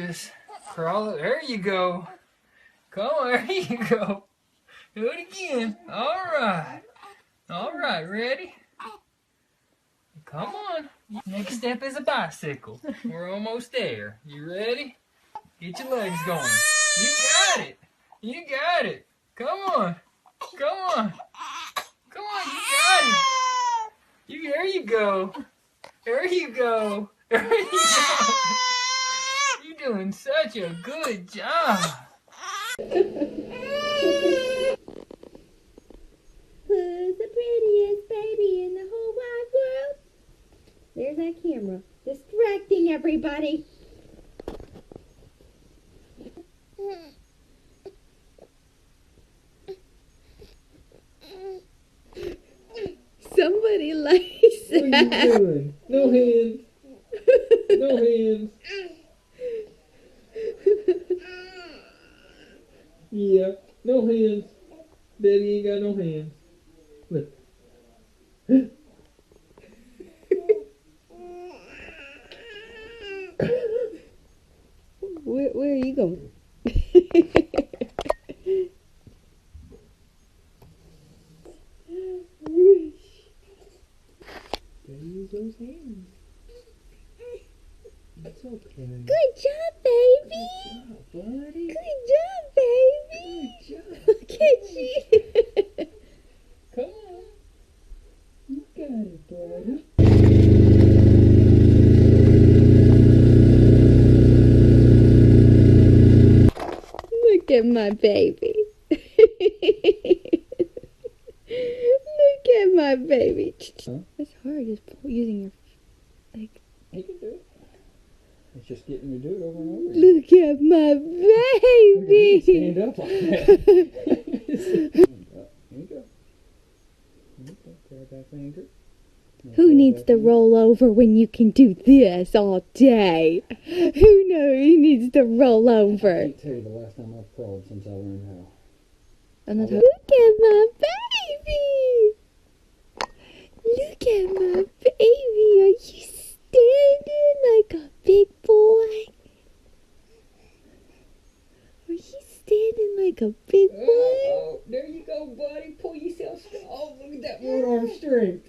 just crawl. There you go. Come on, there you go. Do it again. All right. All right, ready? Come on. Next step is a bicycle. We're almost there. You ready? Get your legs going. You got it. You got it. Come on. Come on. Come on, you got it. There you go. There you go. There you go. You're doing such a good job. Who's the prettiest baby in the whole wide world? There's that camera, distracting everybody. Somebody likes that. What are you doing? No hands. No hands. Yeah, no hands. Daddy ain't got no hands. Look. Where are you going? Use those hands. It's okay. Good job, baby. Good job, buddy. Good job, baby. Good job. Look at you. Come on. You got it, buddy. Look at my baby. Look at my baby. Huh? It's hard just using your like. You can do it. It's just getting you to do it over and over. Look at my baby. Stand up on that. Stand up. Here you go. Here you go. Grab that finger. Who needs to roll over when you can do this all day? Who needs to roll I over? can't tell you the last time I've crawled since I learned how. Look at my baby. Look at my baby. Are you standing like a big boy? Are you standing like a big boy? Oh, there you go, buddy. Pull yourself strong. Oh, look at that one arm strength.